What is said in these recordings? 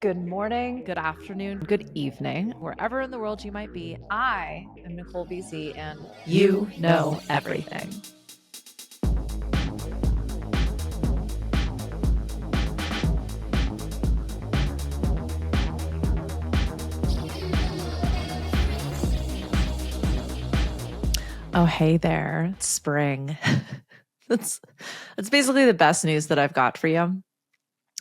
Good morning, good afternoon, good evening, wherever in the world you might be. I am Nicole BC, and you know everything. Oh, hey there. It's spring. That's basically the best news that I've got for you.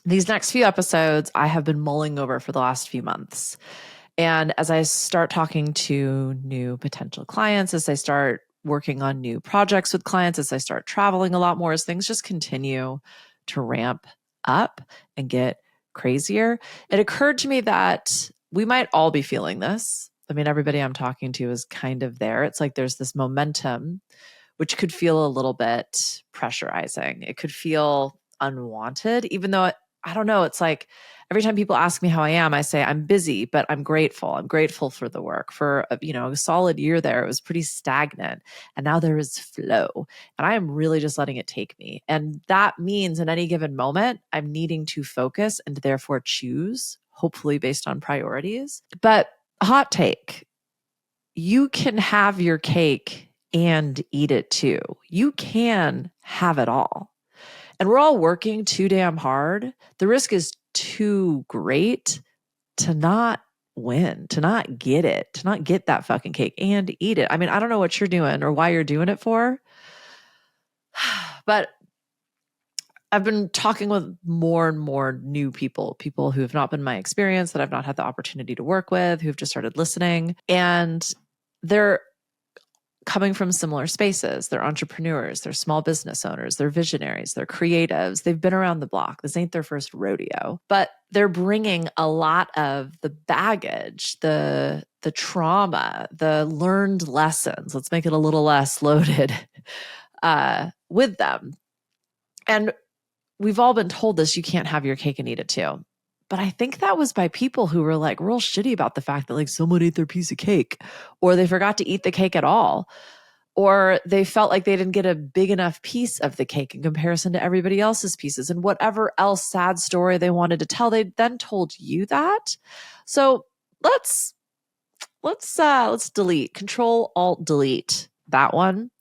These next few episodes I have been mulling over for the last few months. And as I start talking to new potential clients, as I start working on new projects with clients, as I start traveling a lot more, as things just continue to ramp up and get crazier, it occurred to me that we might all be feeling this. I mean, everybody I'm talking to is kind of there. It's like there's this momentum, which could feel a little bit pressurizing. It could feel unwanted, even though I don't know. It's like every time people ask me how I am, I say I'm busy, but I'm grateful. I'm grateful for the work. For a solid year there, it was pretty stagnant, and now there is flow, and I am really just letting it take me. And that means in any given moment, I'm needing to focus and therefore choose, hopefully based on priorities. But hot take: you can have your cake and eat it too. You can have it all. And we're all working too damn hard. The risk is too great to not win, to not get it, to not get that fucking cake and eat it. I mean, I don't know what you're doing or why you're doing it for, but I've been talking with more and more new people who have not been my experience, that I've not had the opportunity to work with, who've just started listening. And they're coming from similar spaces. They're entrepreneurs, they're small business owners, they're visionaries, they're creatives. They've been around the block. This ain't their first rodeo, but they're bringing a lot of the baggage, the trauma, the learned lessons. Let's make it a little less loaded with them. And we've all been told this: you can't have your cake and eat it too. But I think that was by people who were like real shitty about the fact that like someone ate their piece of cake, or they forgot to eat the cake at all, or they felt like they didn't get a big enough piece of the cake in comparison to everybody else's pieces, and whatever else sad story they wanted to tell, they then told you that. So let's delete, Control Alt Delete that one.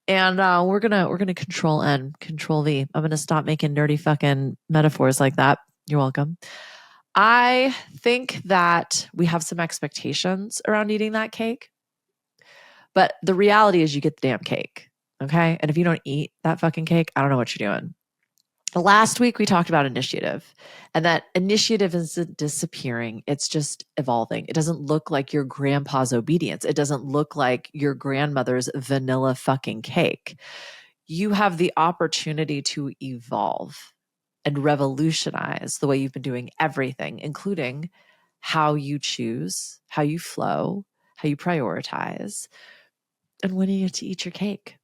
And we're gonna Control N, Control V. I'm gonna stop making nerdy fucking metaphors like that. You're welcome. I think that we have some expectations around eating that cake, but the reality is you get the damn cake, okay? And if you don't eat that fucking cake, I don't know what you're doing. Last week we talked about initiative, and that initiative isn't disappearing. It's just evolving. It doesn't look like your grandpa's obedience. It doesn't look like your grandmother's vanilla fucking cake. You have the opportunity to evolve and revolutionize the way you've been doing everything, including how you choose, how you flow, how you prioritize, and when you get to eat your cake.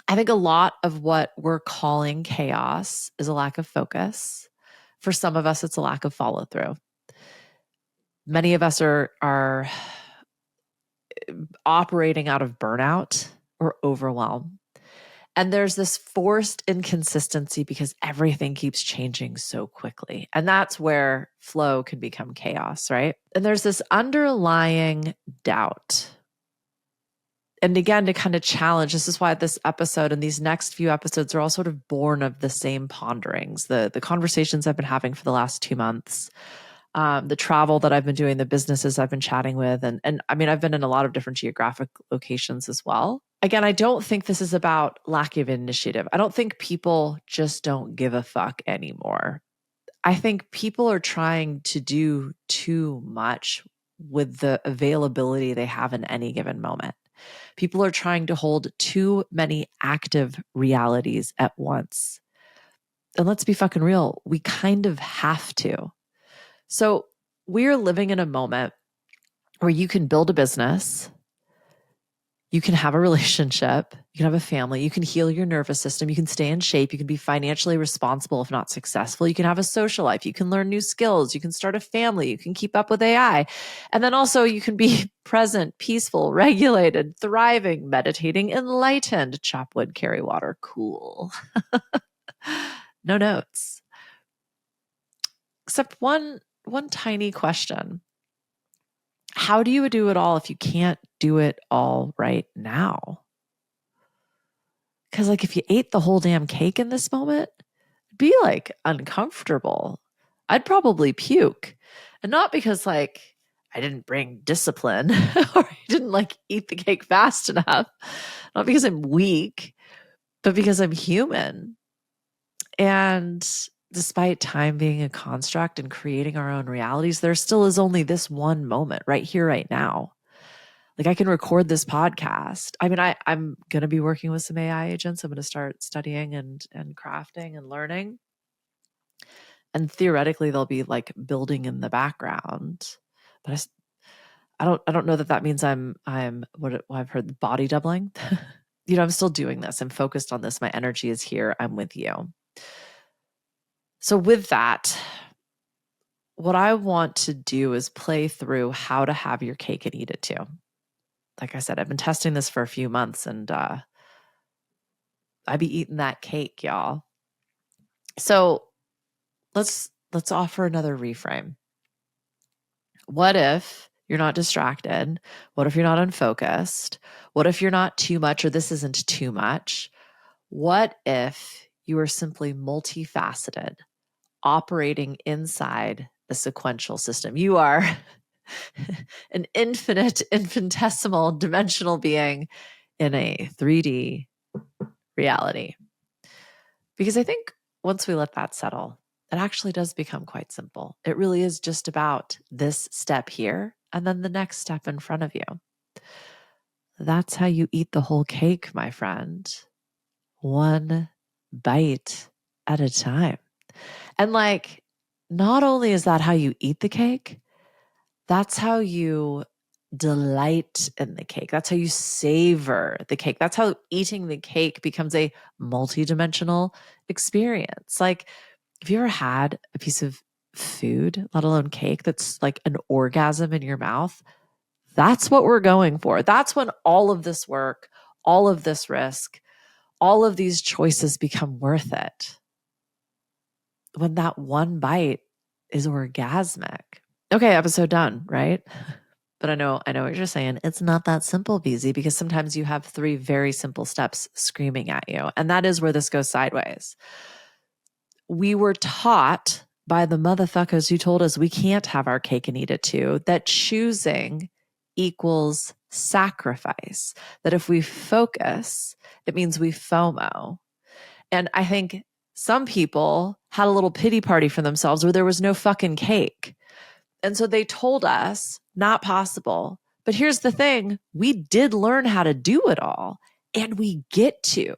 I think a lot of what we're calling chaos is a lack of focus. For some of us, it's a lack of follow through. Many of us are operating out of burnout or overwhelm. And there's this forced inconsistency because everything keeps changing so quickly. And that's where flow can become chaos, right? And there's this underlying doubt. And again, to kind of challenge, this is why this episode and these next few episodes are all sort of born of the same ponderings, the conversations I've been having for the last 2 months, the travel that I've been doing, the businesses I've been chatting with. And I mean, I've been in a lot of different geographic locations as well. Again, I don't think this is about lack of initiative. I don't think people just don't give a fuck anymore. I think people are trying to do too much with the availability they have in any given moment. People are trying to hold too many active realities at once. And let's be fucking real, we kind of have to. So we're living in a moment where you can build a business, you can have a relationship, you can have a family, you can heal your nervous system, you can stay in shape, you can be financially responsible if not successful, you can have a social life, you can learn new skills, you can start a family, you can keep up with AI. And then also you can be present, peaceful, regulated, thriving, meditating, enlightened, chop wood, carry water, cool. No notes. Except one tiny question. How do you do it all if you can't do it all right now? Because like if you ate the whole damn cake in this moment, it'd be like uncomfortable. I'd probably puke. And not because like I didn't bring discipline or I didn't like eat the cake fast enough. Not because I'm weak, but because I'm human. And despite time being a construct and creating our own realities, there still is only this one moment right here, right now. Like I can record this podcast. I mean, I'm going to be working with some AI agents. I'm going to start studying and crafting and learning. And theoretically, they'll be like building in the background. But I don't know that that means I'm what I've heard body doubling. I'm still doing this. I'm focused on this. My energy is here. I'm with you. So with that, what I want to do is play through how to have your cake and eat it too. Like I said, I've been testing this for a few months and I be eating that cake, y'all. So let's offer another reframe. What if you're not distracted? What if you're not unfocused? What if you're not too much or this isn't too much? What if you are simply multifaceted, operating inside a sequential system? You are an infinitesimal dimensional being in a 3D reality. Because I think once we let that settle, it actually does become quite simple. It really is just about this step here and then the next step in front of you. That's how you eat the whole cake, my friend. One bite at a time. And like, not only is that how you eat the cake, that's how you delight in the cake. That's how you savor the cake. That's how eating the cake becomes a multidimensional experience. Like, have you ever had a piece of food, let alone cake, that's like an orgasm in your mouth? That's what we're going for. That's when all of this work, all of this risk, all of these choices become worth it. When that one bite is orgasmic. Okay, episode done, right? But I know what you're saying. It's not that simple, BZ, because sometimes you have 3 very simple steps screaming at you. And that is where this goes sideways. We were taught by the motherfuckers who told us we can't have our cake and eat it too, that choosing equals sacrifice. That if we focus, it means we FOMO. And I think some people had a little pity party for themselves where there was no fucking cake. And so they told us, not possible. But here's the thing, we did learn how to do it all, and we get to.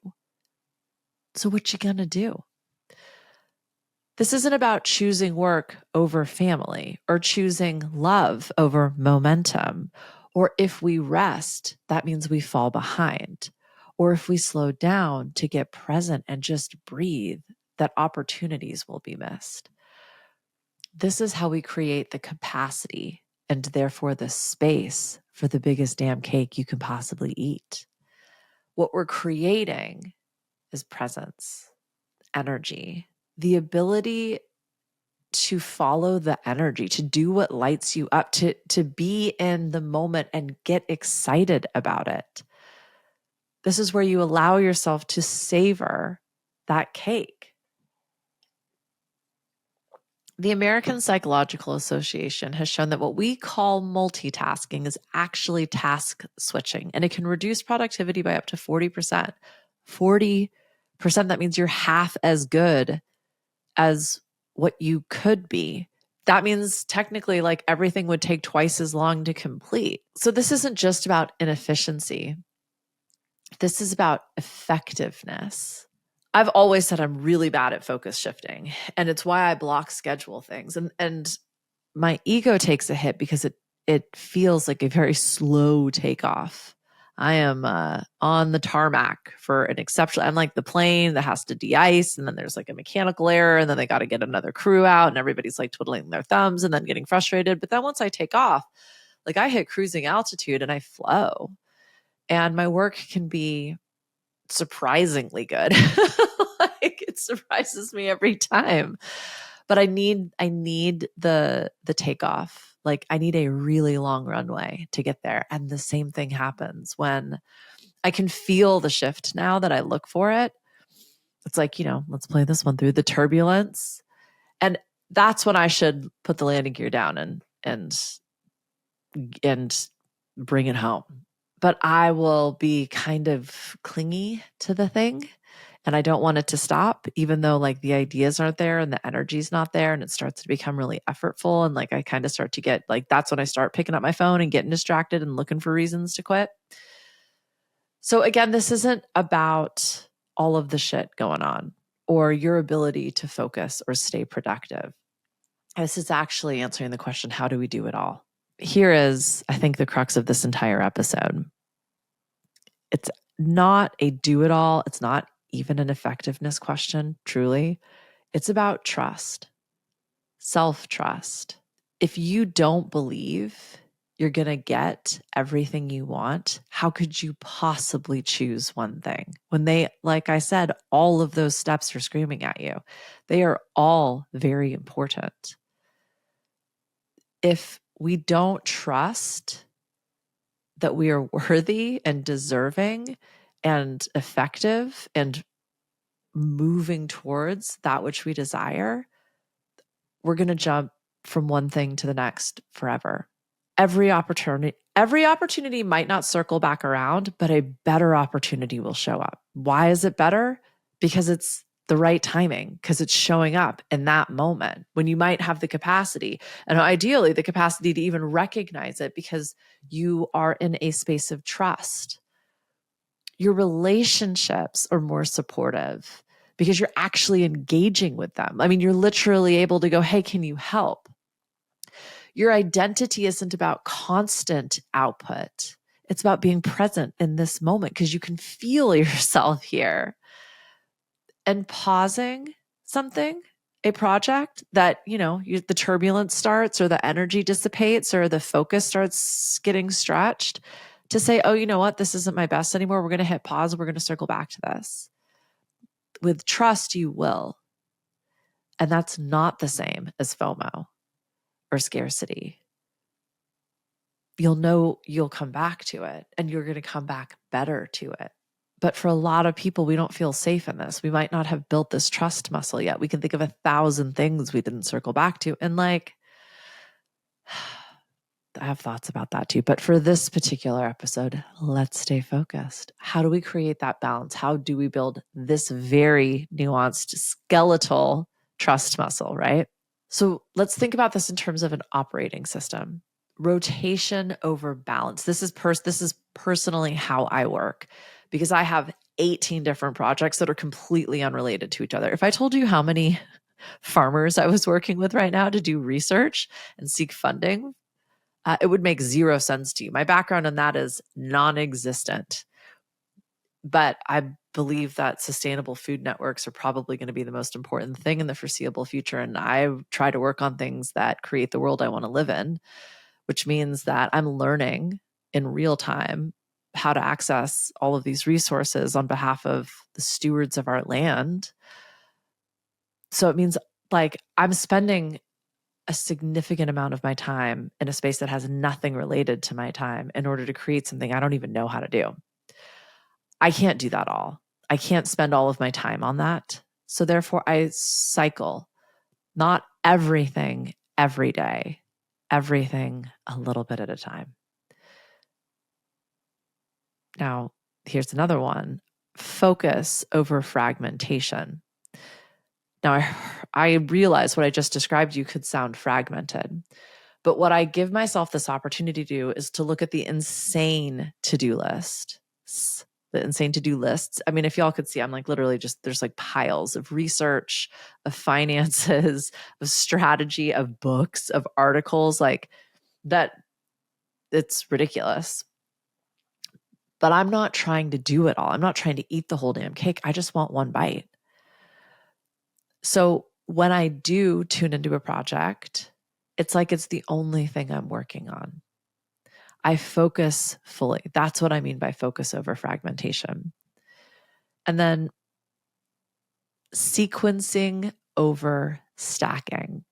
So what you gonna do? This isn't about choosing work over family or choosing love over momentum. Or if we rest, that means we fall behind. Or if we slow down to get present and just breathe, that opportunities will be missed. This is how we create the capacity and therefore the space for the biggest damn cake you can possibly eat. What we're creating is presence, energy, the ability to follow the energy, to do what lights you up, to be in the moment and get excited about it. This is where you allow yourself to savor that cake. The American Psychological Association has shown that what we call multitasking is actually task switching, and it can reduce productivity by up to 40%. 40%, that means you're half as good as what you could be. That means technically like everything would take twice as long to complete. So this isn't just about inefficiency. This is about effectiveness. I've always said I'm really bad at focus shifting, and it's why I block schedule things. And my ego takes a hit because it feels like a very slow takeoff. I am on the tarmac for an exceptional. I'm like the plane that has to de-ice, and then there's like a mechanical error, and then they got to get another crew out, and everybody's like twiddling their thumbs and then getting frustrated. But then once I take off, like I hit cruising altitude and I flow, and my work can be surprisingly good. Like it surprises me every time. But I need the takeoff. Like I need a really long runway to get there. And the same thing happens when I can feel the shift now that I look for it. It's like, let's play this one through the turbulence. And that's when I should put the landing gear down and bring it home. But I will be kind of clingy to the thing. And I don't want it to stop, even though like the ideas aren't there and the energy's not there. And it starts to become really effortful. And like I kind of start to get like, that's when I start picking up my phone and getting distracted and looking for reasons to quit. So again, this isn't about all of the shit going on or your ability to focus or stay productive. This is actually answering the question, how do we do it all? Here is, I think, the crux of this entire episode. It's not a do-it-all. It's not even an effectiveness question, truly. It's about trust, self-trust. If you don't believe you're going to get everything you want, how could you possibly choose one thing? When they, like I said, all of those steps are screaming at you. They are all very important. If we don't trust that we are worthy and deserving and effective and moving towards that which we desire, we're going to jump from one thing to the next forever. Every opportunity might not circle back around, but a better opportunity will show up. Why is it better? Because it's the right timing, because it's showing up in that moment when you might have the capacity, and ideally the capacity to even recognize it, because you are in a space of trust. Your relationships are more supportive because you're actually engaging with them. I mean, you're literally able to go, hey, can you help? Your identity isn't about constant output. It's about being present in this moment because you can feel yourself here. And pausing something, a project that, the turbulence starts or the energy dissipates or the focus starts getting stretched, to say, oh, you know what? This isn't my best anymore. We're going to hit pause. We're going to circle back to this. With trust, you will. And that's not the same as FOMO or scarcity. You'll know you'll come back to it and you're going to come back better to it. But for a lot of people, we don't feel safe in this. We might not have built this trust muscle yet. We can think of 1,000 things we didn't circle back to. And like, I have thoughts about that too. But for this particular episode, let's stay focused. How do we create that balance? How do we build this very nuanced skeletal trust muscle, right? So let's think about this in terms of an operating system. Rotation over balance. This is personally how I work, because I have 18 different projects that are completely unrelated to each other. If I told you how many farmers I was working with right now to do research and seek funding, it would make zero sense to you. My background in that is non-existent. But I believe that sustainable food networks are probably going to be the most important thing in the foreseeable future. And I try to work on things that create the world I want to live in, which means that I'm learning in real time how to access all of these resources on behalf of the stewards of our land. So it means like I'm spending a significant amount of my time in a space that has nothing related to my time in order to create something I don't even know how to do. I can't do that all. I can't spend all of my time on that. So therefore I cycle, not everything every day, everything a little bit at a time. Now, here's another one: focus over fragmentation. Now, I realize what I just described to you could sound fragmented, but what I give myself this opportunity to do is to look at the insane to-do list. The insane to-do lists. I mean, if y'all could see, I'm like literally just, there's like piles of research, of finances, of strategy, of books, of articles, like that. It's ridiculous. But I'm not trying to do it all. I'm not trying to eat the whole damn cake. I just want one bite. So when I do tune into a project, it's like it's the only thing I'm working on. I focus fully. That's what I mean by focus over fragmentation. And then sequencing overstacking.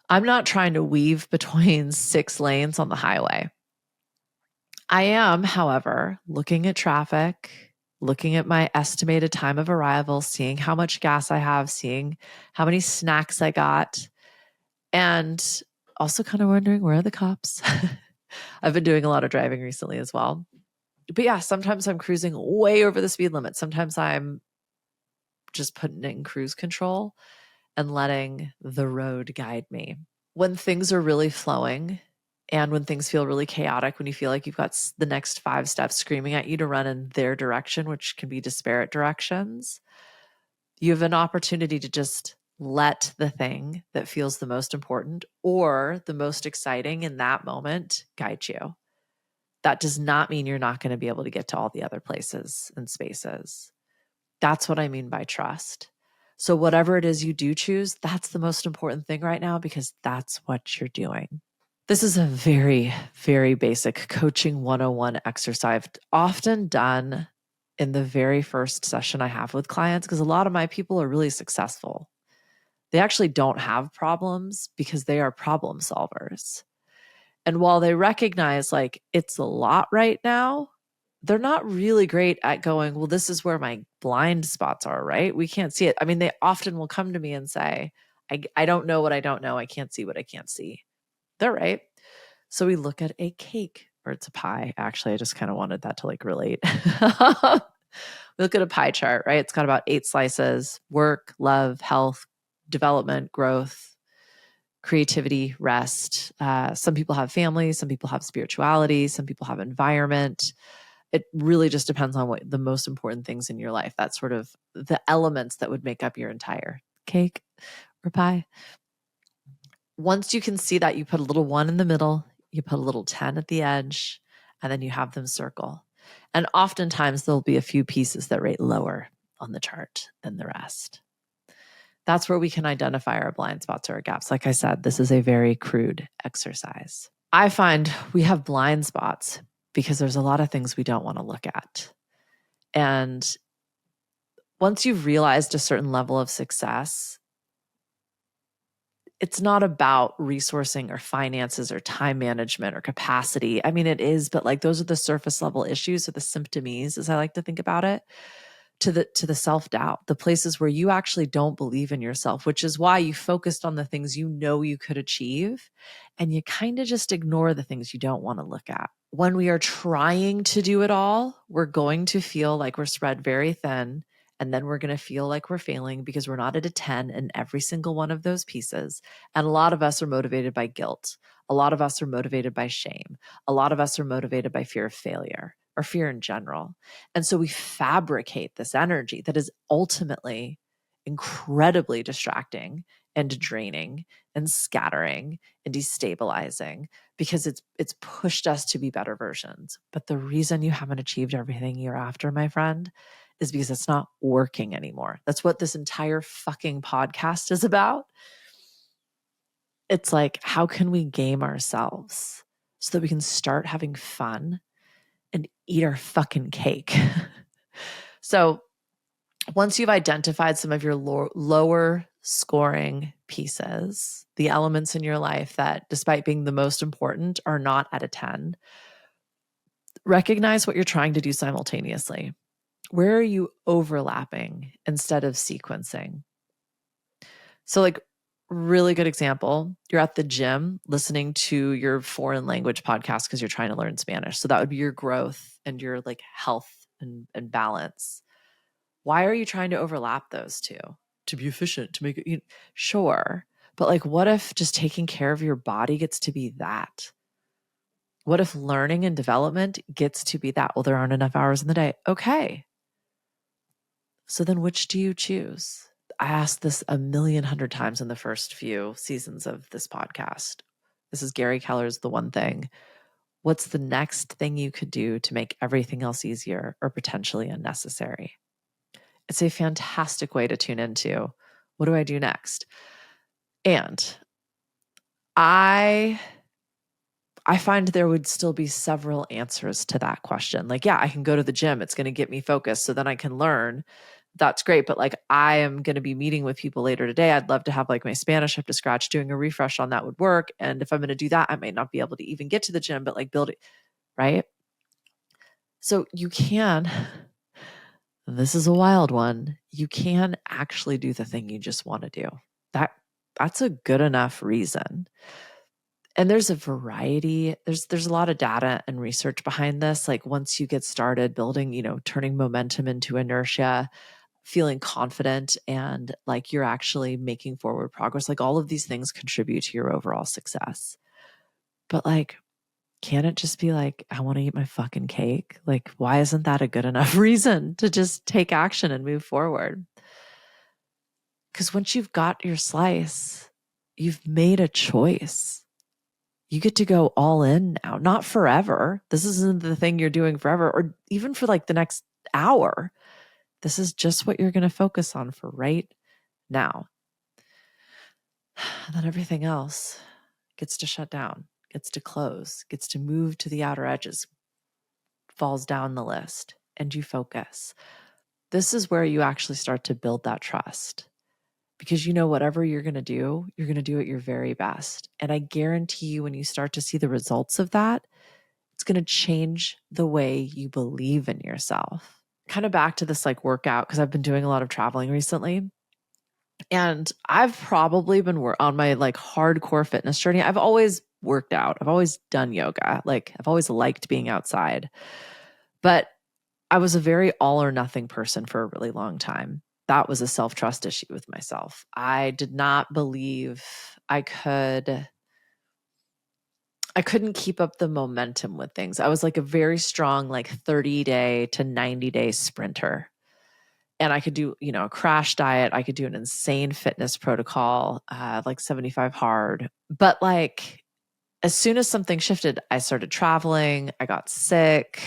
I'm not trying to weave between 6 lanes on the highway. I am, however, looking at traffic, looking at my estimated time of arrival, seeing how much gas I have, seeing how many snacks I got, and also kind of wondering, where are the cops? I've been doing a lot of driving recently as well. But yeah, sometimes I'm cruising way over the speed limit. Sometimes I'm just putting it in cruise control and letting the road guide me. When things are really flowing and when things feel really chaotic, when you feel like you've got the next 5 steps screaming at you to run in their direction, which can be disparate directions, you have an opportunity to just let the thing that feels the most important or the most exciting in that moment guide you. That does not mean you're not going to be able to get to all the other places and spaces. That's what I mean by trust. So whatever it is you do choose, that's the most important thing right now because that's what you're doing. This is a very, very basic coaching 101 exercise, often done in the very first session I have with clients because a lot of my people are really successful. They actually don't have problems because they are problem solvers. And while they recognize like it's a lot right now, they're not really great at going, well, this is where my blind spots are, right? We can't see it. I mean, they often will come to me and say, I don't know what I don't know. I can't see what I can't see. They're right. So we look at a cake or it's a pie. Actually, I just kind of wanted that to like relate. We look at a pie chart, right? It's got about 8 slices: work, love, health, development, growth, creativity, rest. Some people have family, some people have spirituality, some people have environment. It really just depends on what the most important things in your life. That's sort of the elements that would make up your entire cake or pie. Once you can see that, you put a little 1 in the middle, you put a little 10 at the edge, and then you have them circle. And oftentimes there'll be a few pieces that rate lower on the chart than the rest. That's where we can identify our blind spots or our gaps. Like I said, this is a very crude exercise. I find we have blind spots because there's a lot of things we don't want to look at. And once you've realized a certain level of success, it's not about resourcing or finances or time management or capacity. I mean, it is, but like those are the surface level issues or the symptomies, as I like to think about it, to the self-doubt, the places where you actually don't believe in yourself, which is why you focused on the things you know you could achieve and you kind of just ignore the things you don't want to look at. When we are trying to do it all, we're going to feel like we're spread very thin. And then we're going to feel like we're failing because we're not at a 10 in every single one of those pieces. And a lot of us are motivated by guilt. A lot of us are motivated by shame. A lot of us are motivated by fear of failure or fear in general. And so we fabricate this energy that is ultimately incredibly distracting and draining and scattering and destabilizing because it's pushed us to be better versions. But the reason you haven't achieved everything you're after, my friend, is because it's not working anymore. That's what this entire fucking podcast is about. It's like, how can we game ourselves so that we can start having fun and eat our fucking cake? So once you've identified some of your lower scoring pieces, the elements in your life that, despite being the most important, are not at a 10, recognize what you're trying to do simultaneously. Where are you overlapping instead of sequencing? So like, really good example, you're at the gym listening to your foreign language podcast because you're trying to learn Spanish. So that would be your growth and your like health and balance. Why are you trying to overlap those two? To be efficient, to make it, sure. But like, what if just taking care of your body gets to be that? What if learning and development gets to be that? Well, there aren't enough hours in the day. Okay. So then which do you choose? I asked this 1,100,000 times in the first few seasons of this podcast. This is Gary Keller's The One Thing. What's the next thing you could do to make everything else easier or potentially unnecessary? It's a fantastic way to tune into, what do I do next? And I find there would still be several answers to that question. Like, yeah, I can go to the gym. It's going to get me focused so then I can learn that's great. But like, I am going to be meeting with people later today. I'd love to have like my Spanish up to scratch. Doing a refresh on that would work. And if I'm going to do that, I might not be able to even get to the gym, but like build it, right? So you can, this is a wild one. You can actually do the thing you just want to do. That's a good enough reason. And there's a variety. There's a lot of data and research behind this. Like once you get started building, turning momentum into inertia, feeling confident and like you're actually making forward progress, like all of these things contribute to your overall success. But like, can it just be like, I want to eat my fucking cake? Like, why isn't that a good enough reason to just take action and move forward? Because once you've got your slice, you've made a choice. You get to go all in now, not forever. This isn't the thing you're doing forever or even for like the next hour. This is just what you're going to focus on for right now. And then everything else gets to shut down, gets to close, gets to move to the outer edges, falls down the list, and you focus. This is where you actually start to build that trust. Because whatever you're going to do at your very best. And I guarantee you, when you start to see the results of that, it's going to change the way you believe in yourself. Kind of back to this like workout, because I've been doing a lot of traveling recently. And I've probably been on my like hardcore fitness journey. I've always worked out. I've always done yoga. Like I've always liked being outside. But I was a very all or nothing person for a really long time. That was a self-trust issue with myself. I did not believe I couldn't keep up the momentum with things. I was like a very strong, like 30-day to 90-day sprinter. And I could do, a crash diet. I could do an insane fitness protocol, like 75 hard. But like, as soon as something shifted, I started traveling. I got sick.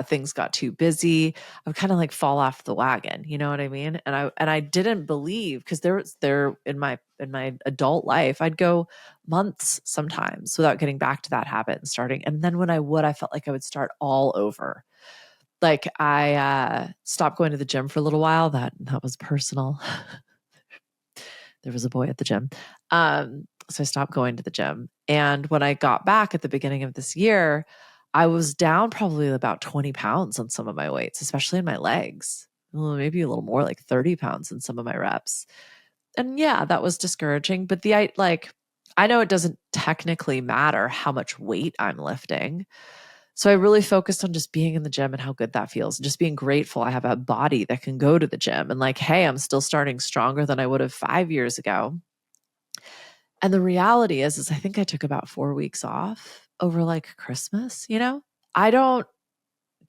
Things got too busy. I would kind of like fall off the wagon. You know what I mean? And I didn't believe, because there in my adult life, I'd go months sometimes without getting back to that habit and starting. And then when I felt like I would start all over. Like I stopped going to the gym for a little while. That was personal. There was a boy at the gym. So I stopped going to the gym. And when I got back at the beginning of this year, I was down probably about 20 pounds on some of my weights, especially in my legs. Well, maybe a little more, like 30 pounds in some of my reps. And yeah, that was discouraging. But I know it doesn't technically matter how much weight I'm lifting. So I really focused on just being in the gym and how good that feels, and just being grateful I have a body that can go to the gym, and like, hey, I'm still starting stronger than I would have 5 years ago. And the reality is I think I took about 4 weeks off over like Christmas, I don't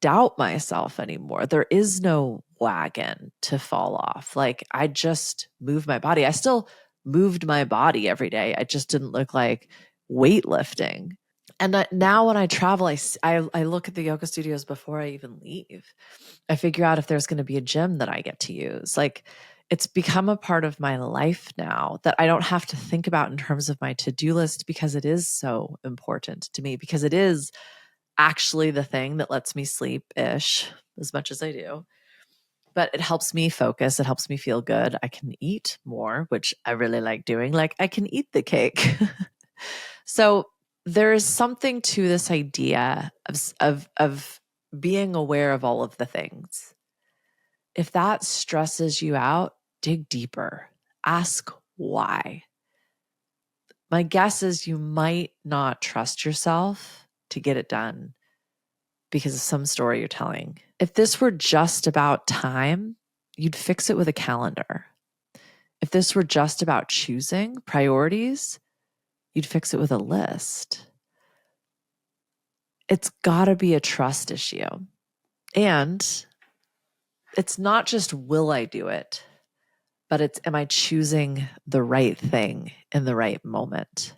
doubt myself anymore. There is no wagon to fall off. Like I just moved my body. I still moved my body every day. I just didn't look like weightlifting. And now when I travel, I look at the yoga studios before I even leave. I figure out if there's going to be a gym that I get to use. Like it's become a part of my life now that I don't have to think about in terms of my to-do list, because it is so important to me, because it is actually the thing that lets me sleep-ish as much as I do. But it helps me focus. It helps me feel good. I can eat more, which I really like doing. Like I can eat the cake. So there is something to this idea of being aware of all of the things. If that stresses you out, dig deeper. Ask why. My guess is you might not trust yourself to get it done because of some story you're telling. If this were just about time, you'd fix it with a calendar. If this were just about choosing priorities, you'd fix it with a list. It's got to be a trust issue. And it's not just will I do it, but it's am I choosing the right thing in the right moment?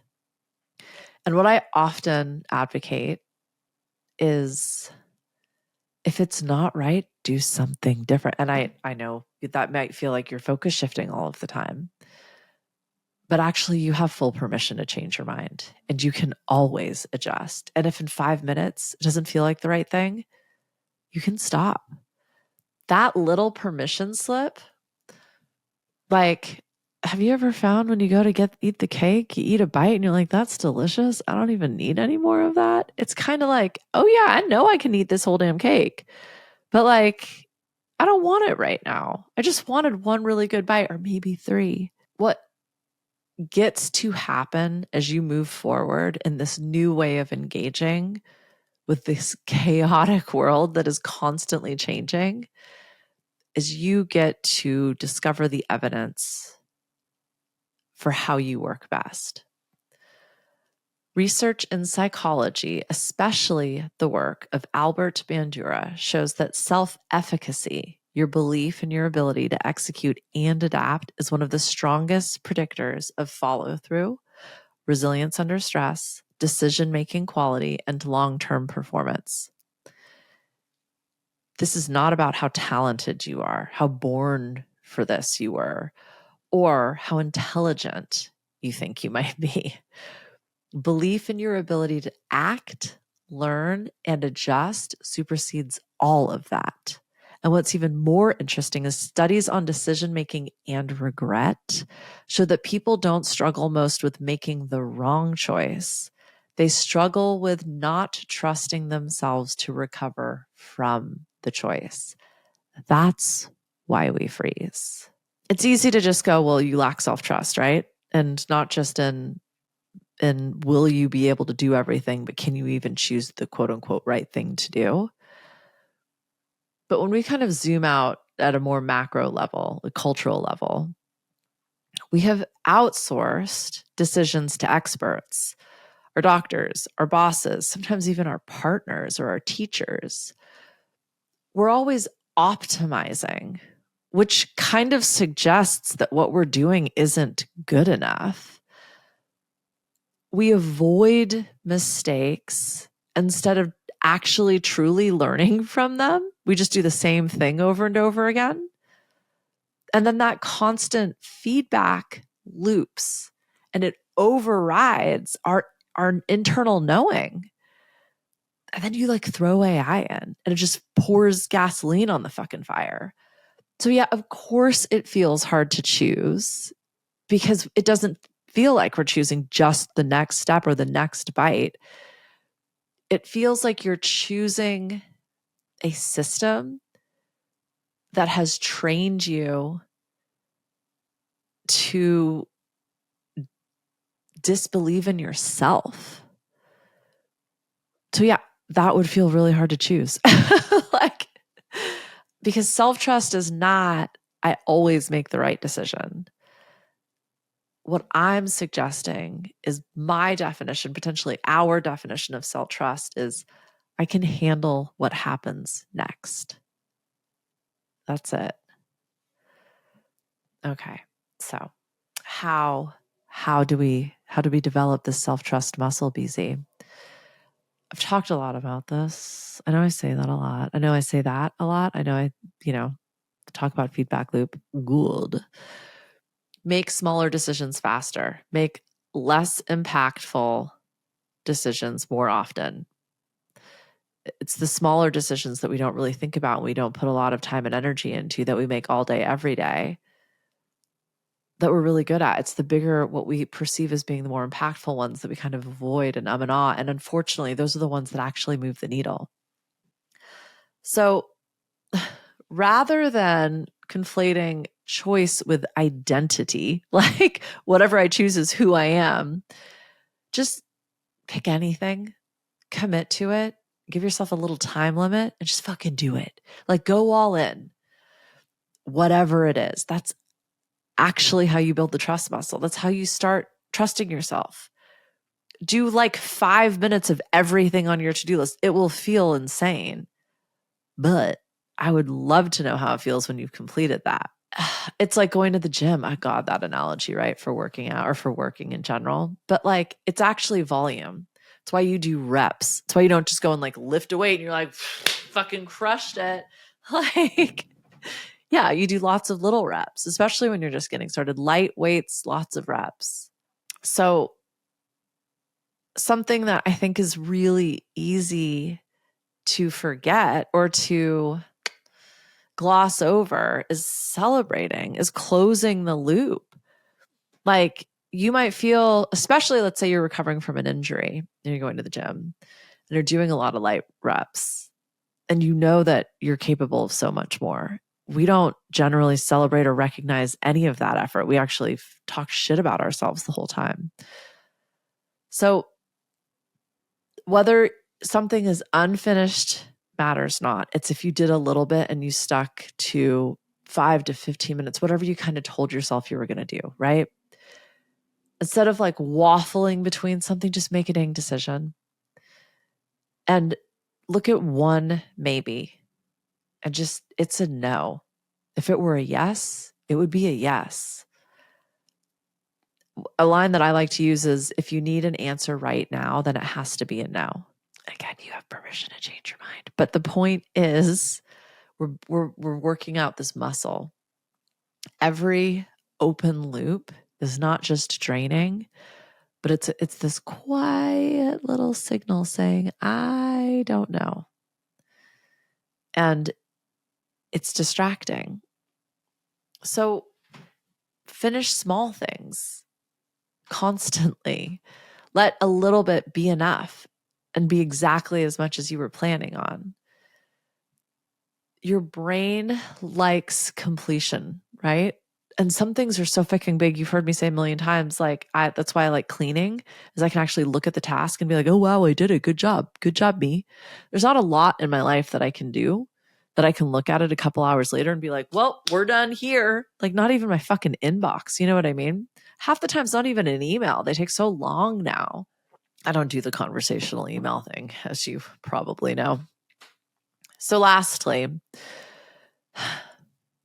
And what I often advocate is if it's not right, do something different. And I know that might feel like you're focus shifting all of the time, but actually you have full permission to change your mind, and you can always adjust. And if in 5 minutes it doesn't feel like the right thing, you can stop. that little permission slip, like, have you ever found when you go to eat the cake, you eat a bite and you're like, that's delicious. I don't even need any more of that. It's kind of like, oh yeah, I know I can eat this whole damn cake, but like, I don't want it right now. I just wanted one really good bite or maybe 3. What gets to happen as you move forward in this new way of engaging with this chaotic world that is constantly changing is you get to discover the evidence for how you work best. Research in psychology, especially the work of Albert Bandura, shows that self-efficacy, your belief in your ability to execute and adapt, is one of the strongest predictors of follow-through, resilience under stress, decision-making quality, and long-term performance. This is not about how talented you are, how born for this you were, or how intelligent you think you might be. Belief in your ability to act, learn, and adjust supersedes all of that. And what's even more interesting is studies on decision making and regret show that people don't struggle most with making the wrong choice. They struggle with not trusting themselves to recover from the choice. That's why we freeze. It's easy to just go, well, you lack self-trust, right? And not just in will you be able to do everything, but can you even choose the quote unquote right thing to do? But when we kind of zoom out at a more macro level, a cultural level, we have outsourced decisions to experts, our doctors, our bosses, sometimes even our partners or our teachers. We're always optimizing, which kind of suggests that what we're doing isn't good enough. We avoid mistakes instead of actually truly learning from them. We just do the same thing over and over again. And then that constant feedback loops and it overrides our internal knowing. And then you like throw AI in and it just pours gasoline on the fucking fire. So yeah, of course it feels hard to choose because it doesn't feel like we're choosing just the next step or the next bite. It feels like you're choosing a system that has trained you to disbelieve in yourself. So yeah, that would feel really hard to choose. Like, because self-trust is not, I always make the right decision. What I'm suggesting is my definition, potentially our definition of self-trust is I can handle what happens next. That's it. Okay. So how do we develop this self-trust muscle, BZ? I've talked a lot about this. I know I say that a lot. I know I say that a lot. I know I, talk about feedback loop. Good. Make smaller decisions faster. Make less impactful decisions more often. It's the smaller decisions that we don't really think about and we don't put a lot of time and energy into that we make all day, every day that we're really good at. It's the bigger, what we perceive as being the more impactful ones that we kind of avoid and and ah. And unfortunately, those are the ones that actually move the needle. So rather than conflating choice with identity, like whatever I choose is who I am, just pick anything, commit to it, give yourself a little time limit and just fucking do it. Like go all in, whatever it is. That's actually how you build the trust muscle. That's how you start trusting yourself. Do like 5 minutes of everything on your to-do list. It will feel insane, but I would love to know how it feels when you've completed that. It's like going to the gym. I got that analogy, right? For working out or for working in general. But like, it's actually volume. It's why you do reps. It's why you don't just go and like lift a weight and you're like, fucking crushed it. Like, yeah, you do lots of little reps, especially when you're just getting started. Light weights, lots of reps. So something that I think is really easy to forget or to gloss over is celebrating, is closing the loop. Like you might feel, especially let's say you're recovering from an injury and you're going to the gym and you're doing a lot of light reps and you know that you're capable of so much more. We don't generally celebrate or recognize any of that effort. We actually talk shit about ourselves the whole time. So whether something is unfinished matters not. It's if you did a little bit and you stuck to 5 to 15 minutes, whatever you kind of told yourself you were going to do, right? Instead of like waffling between something, just make a dang decision. And look at one maybe and just, it's a no. If it were a yes, it would be a yes. A line that I like to use is, if you need an answer right now, then it has to be a no. Again, you have permission to change your mind. But the point is, we're working out this muscle. Every open loop is not just draining, but it's this quiet little signal saying, I don't know. And it's distracting. So finish small things constantly. Let a little bit be enough and be exactly as much as you were planning on. Your brain likes completion, right? And some things are so fucking big. You've heard me say a million times, like that's why I like cleaning, is I can actually look at the task and be like, oh, wow, I did it. Good job. Good job, me. There's not a lot in my life that I can do that I can look at it a couple hours later and be like, well, we're done here. Like not even my fucking inbox. You know what I mean? Half the time it's not even an email. They take so long now. I don't do the conversational email thing, as you probably know. So lastly,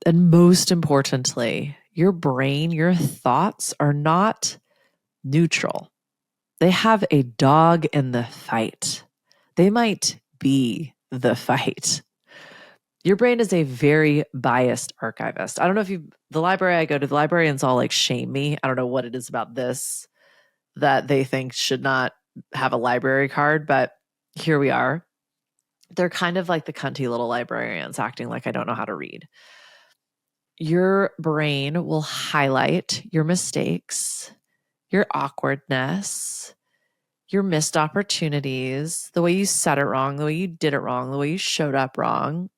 and most importantly, your brain, your thoughts are not neutral. They have a dog in the fight. They might be the fight. Your brain is a very biased archivist. I don't know if the library I go to, the librarians all like shame me. I don't know what it is about this that they think should not have a library card, but here we are. They're kind of like the cunty little librarians acting like I don't know how to read. Your brain will highlight your mistakes, your awkwardness, your missed opportunities, the way you said it wrong, the way you did it wrong, the way you showed up wrong.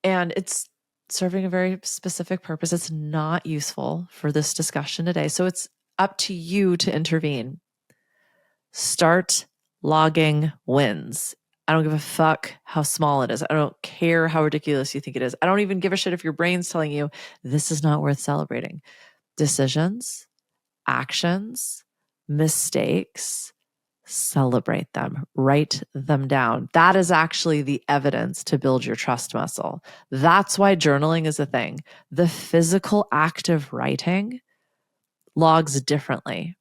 And it's serving a very specific purpose. It's not useful for this discussion today. So it's up to you to intervene. Start logging wins. I don't give a fuck how small it is. I don't care how ridiculous you think it is. I don't even give a shit if your brain's telling you this is not worth celebrating. Decisions, actions, mistakes, celebrate them, write them down. That is actually the evidence to build your trust muscle. That's why journaling is a thing. The physical act of writing logs differently.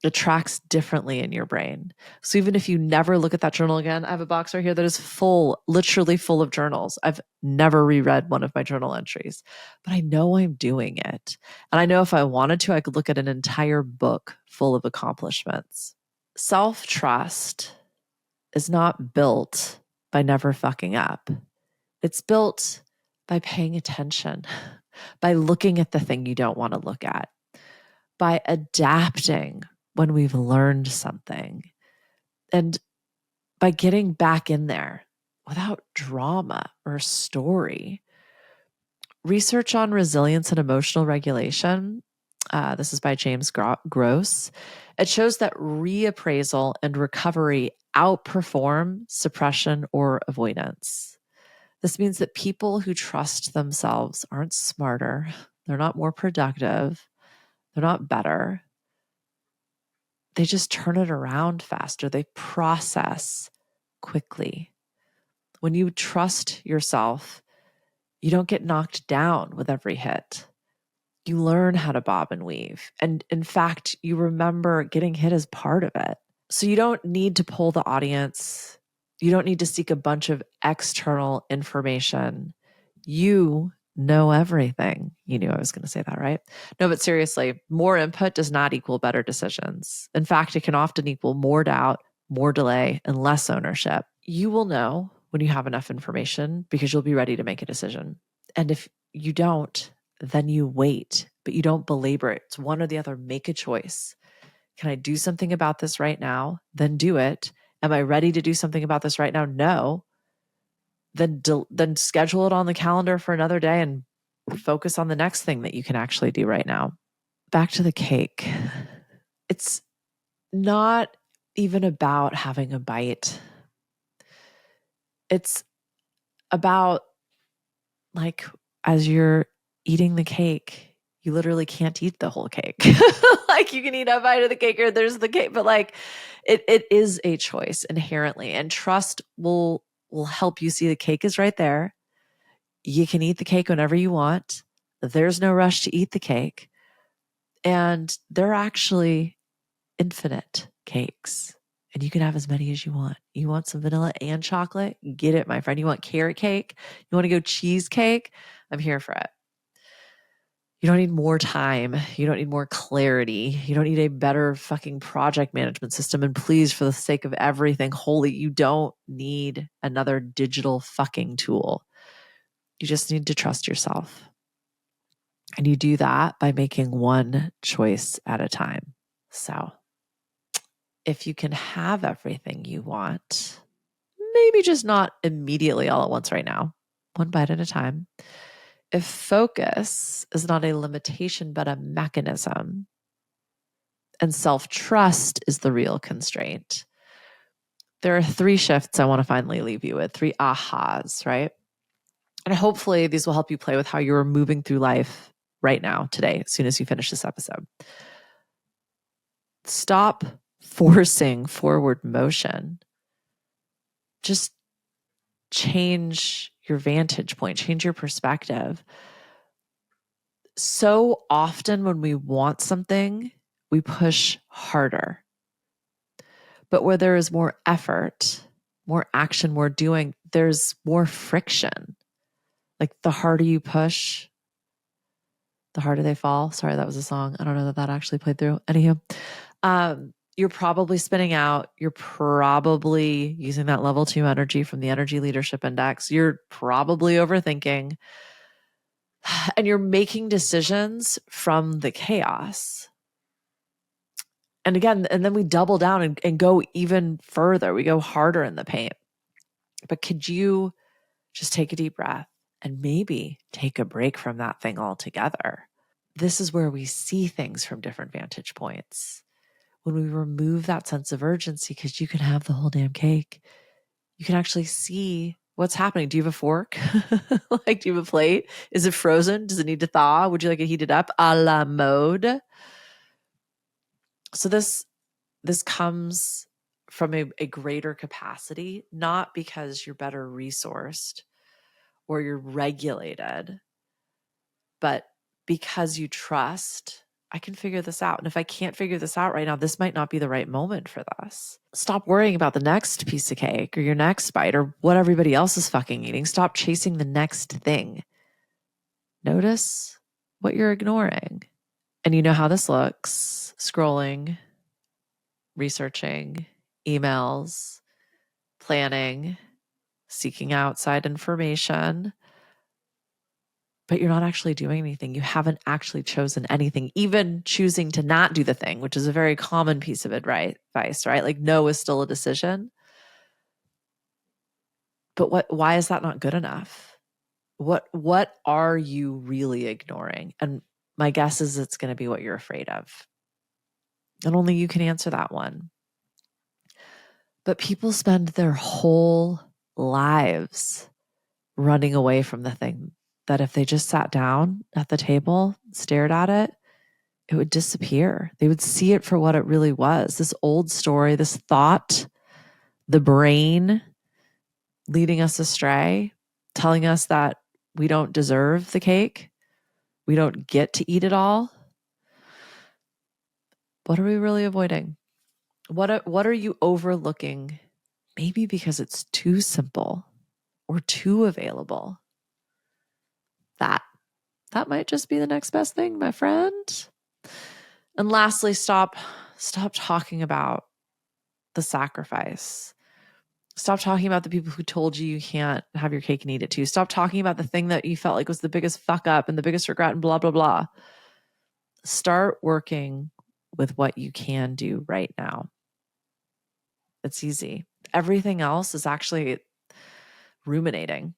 It tracks differently in your brain. So even if you never look at that journal again, I have a box right here that is full, literally full of journals. I've never reread one of my journal entries, but I know I'm doing it. And I know if I wanted to, I could look at an entire book full of accomplishments. Self-trust is not built by never fucking up. It's built by paying attention, by looking at the thing you don't want to look at, by adapting when we've learned something, and by getting back in there without drama or story. Research on resilience and emotional regulation, this is by James Gross, it shows that reappraisal and recovery outperform suppression or avoidance. This means that people who trust themselves aren't smarter, they're not more productive, they're not better. They just turn it around faster. They process quickly. When you trust yourself, you don't get knocked down with every hit. You learn how to bob and weave. And in fact, you remember getting hit as part of it. So you don't need to pull the audience. You don't need to seek a bunch of external information. You know everything. You knew I was going to say that, right? No, but seriously, more input does not equal better decisions. In fact, it can often equal more doubt, more delay, and less ownership. You will know when you have enough information, because you'll be ready to make a decision. And if you don't, then you wait, but you don't belabor it. It's one or the other. Make a choice. Can I do something about this right now? Then do it. Am I ready to do something about this right now? No. Then schedule it on the calendar for another day and focus on the next thing that you can actually do right now. Back to the cake. It's not even about having a bite. It's about, like, as you're eating the cake, you literally can't eat the whole cake. Like, you can eat a bite of the cake or there's the cake, but like it is a choice inherently, and trust will help you see the cake is right there. You can eat the cake whenever you want. There's no rush to eat the cake. And they're actually infinite cakes. And you can have as many as you want. You want some vanilla and chocolate? Get it, my friend. You want carrot cake? You want to go cheesecake? I'm here for it. You don't need more time. You don't need more clarity. You don't need a better fucking project management system. And please, for the sake of everything holy, you don't need another digital fucking tool. You just need to trust yourself. And you do that by making one choice at a time. So if you can have everything you want, maybe just not immediately all at once right now, one bite at a time. If focus is not a limitation, but a mechanism, and self-trust is the real constraint, there are 3 shifts I want to finally leave you with, 3 ahas, right? And hopefully these will help you play with how you're moving through life right now, today, as soon as you finish this episode. Stop forcing forward motion. Just change your vantage point, change your perspective. So often when we want something, we push harder. But where there is more effort, more action, more doing, there's more friction. Like, the harder you push, the harder they fall. Sorry, that was a song. I don't know that actually played through. Anywho, you're probably spinning out. You're probably using that level 2 energy from the Energy Leadership Index. You're probably overthinking. And you're making decisions from the chaos. And again, and then we double down and go even further. We go harder in the paint. But could you just take a deep breath and maybe take a break from that thing altogether? This is where we see things from different vantage points. When we remove that sense of urgency, because you can have the whole damn cake, you can actually see what's happening. Do you have a fork? Like, do you have a plate? Is it frozen? Does it need to thaw? Would you like it heated up? A la mode. So this comes from a greater capacity, not because you're better resourced or you're regulated, but because you trust, I can figure this out. And if I can't figure this out right now, this might not be the right moment for this. Stop worrying about the next piece of cake or your next bite or what everybody else is fucking eating. Stop chasing the next thing. Notice what you're ignoring. And you know how this looks: scrolling, researching, emails, planning, seeking outside information. But you're not actually doing anything. You haven't actually chosen anything, even choosing to not do the thing, which is a very common piece of advice, right? Like, no is still a decision. But why is that not good enough? What are you really ignoring? And my guess is it's going to be what you're afraid of. And only you can answer that one. But people spend their whole lives running away from the thing that if they just sat down at the table, stared at it, it would disappear. They would see it for what it really was. This old story, this thought, the brain leading us astray, telling us that we don't deserve the cake, we don't get to eat it all. What are we really avoiding? What are you overlooking? Maybe because it's too simple or too available. That might just be the next best thing, my friend. And lastly, stop talking about the sacrifice. Stop talking about the people who told you can't have your cake and eat it too. Stop talking about the thing that you felt like was the biggest fuck up and the biggest regret and blah, blah, blah. Start working with what you can do right now. It's easy. Everything else is actually ruminating.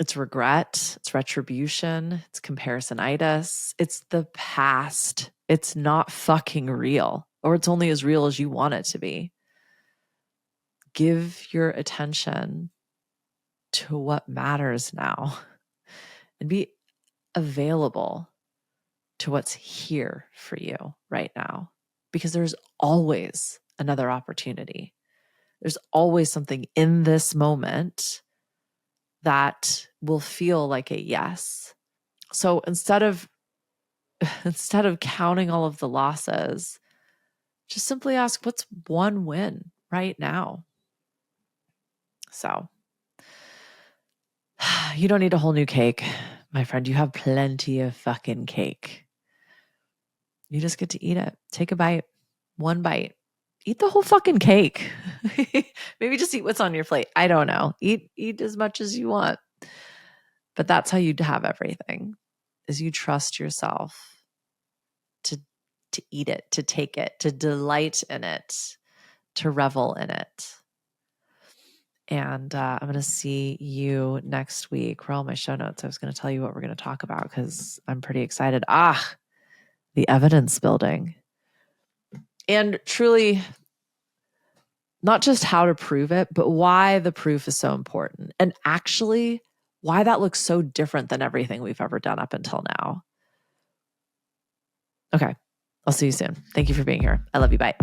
It's regret, it's retribution, it's comparisonitis, it's the past. It's not fucking real, or it's only as real as you want it to be. Give your attention to what matters now and be available to what's here for you right now, because there's always another opportunity. There's always something in this moment that will feel like a yes. So instead of counting all of the losses, just simply ask, what's one win right now? So you don't need a whole new cake, my friend. You have plenty of fucking cake. You just get to eat it. Take a bite, one bite. Eat the whole fucking cake. Maybe just eat what's on your plate. I don't know. Eat as much as you want. But that's how you have everything, is you trust yourself to eat it, to take it, to delight in it, to revel in it. And I'm going to see you next week. We're all my show notes. I was going to tell you what we're going to talk about because I'm pretty excited. The evidence building. And truly, not just how to prove it, but why the proof is so important. And actually, why that looks so different than everything we've ever done up until now. Okay. I'll see you soon. Thank you for being here. I love you. Bye.